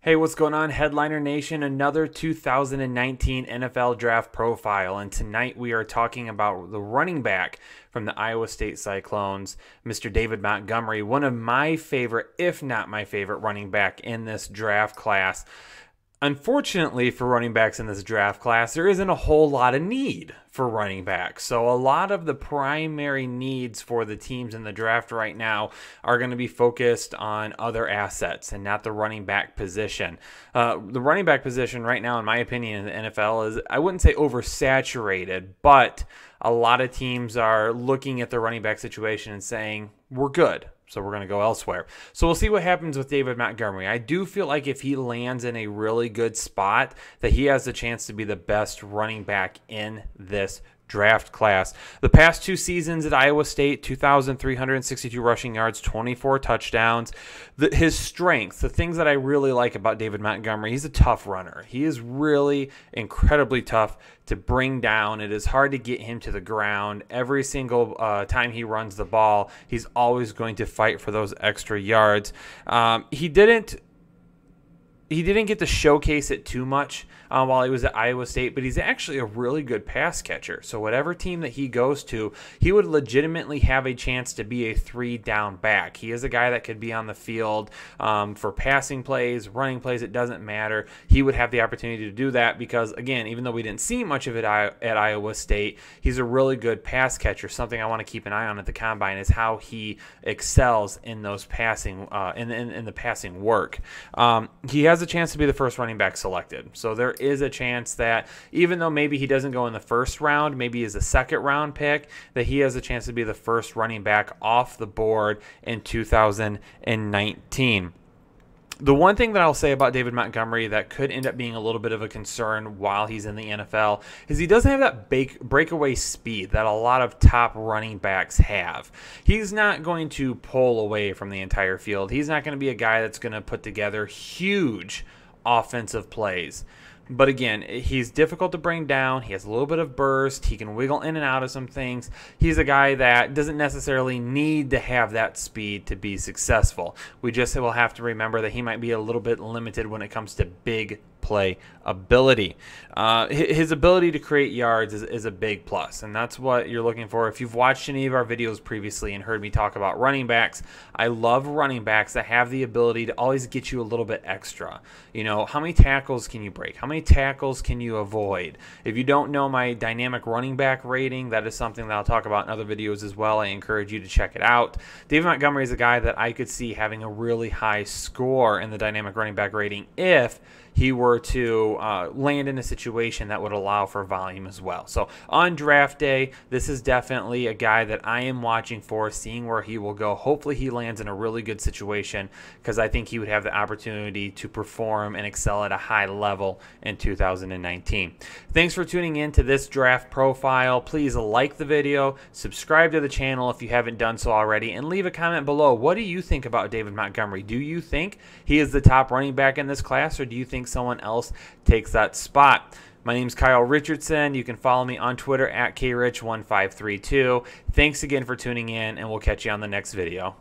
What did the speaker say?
Hey, what's going on, Headliner Nation? Another 2019 NFL Draft Profile, and tonight we are talking about the running back from the Iowa State Cyclones, Mr. David Montgomery, one of my favorite, if not my favorite, running back in this draft class. Unfortunately for running backs in this draft class, there isn't a whole lot of need for running backs. So a lot of the primary needs for the teams in the draft right now are going to be focused on other assets and not the running back position. The running back position right now, in my opinion, in the NFL is, I wouldn't say oversaturated, but a lot of teams are looking at the running back situation and saying, we're good, so we're going to go elsewhere. So we'll see what happens with David Montgomery. I do feel like if he lands in a really good spot, that he has the chance to be the best running back in this draft class. The past two seasons at Iowa State, 2,362 rushing yards, 24 touchdowns. His strengths, the things that I really like about David Montgomery, he's a tough runner. He is really incredibly tough to bring down. It is hard to get him to the ground. Every single time he runs the ball, he's always going to fight for those extra yards. He didn't get to showcase it too much while he was at Iowa State, but he's actually a really good pass catcher. So whatever team that he goes to, he would legitimately have a chance to be a three-down back. He is a guy that could be on the field for passing plays, running plays, it doesn't matter. He would have the opportunity to do that because, again, even though we didn't see much of it at Iowa State, he's a really good pass catcher. Something I want to keep an eye on at the Combine is how he excels in those passing, in the passing work. He has a chance to be the first running back selected. So there is a chance that even though maybe he doesn't go in the first round, maybe he's a second round pick, that he has a chance to be the first running back off the board in 2019. The one thing that I'll say about David Montgomery that could end up being a little bit of a concern while he's in the NFL is he doesn't have that breakaway speed that a lot of top running backs have. He's not going to pull away from the entire field. He's not going to be a guy that's going to put together huge offensive plays. But again, he's difficult to bring down. He has a little bit of burst. He can wiggle in and out of some things. He's a guy that doesn't necessarily need to have that speed to be successful. We just will have to remember that he might be a little bit limited when it comes to big play ability. His ability to create yards is a big plus, and that's what you're looking for. If you've watched any of our videos previously and heard me talk about running backs, I love running backs that have the ability to always get you a little bit extra. You know, how many tackles can you break? How many tackles can you avoid? If you don't know my dynamic running back rating, that is something that I'll talk about in other videos as well. I encourage you to check it out. David Montgomery is a guy that I could see having a really high score in the dynamic running back rating if he were to land in a situation that would allow for volume as well. So on draft day, this is definitely a guy that I am watching for, seeing where he will go. Hopefully he lands in a really good situation because I think he would have the opportunity to perform and excel at a high level in 2019. Thanks for tuning in to this draft profile. Please like the video, subscribe to the channel if you haven't done so already, and leave a comment below. What do you think about David Montgomery? Do you think he is the top running back in this class, or do you think someone else takes that spot? My name's Kyle Richardson. You can follow me on Twitter at krich1532. Thanks again for tuning in, and we'll catch you on the next video.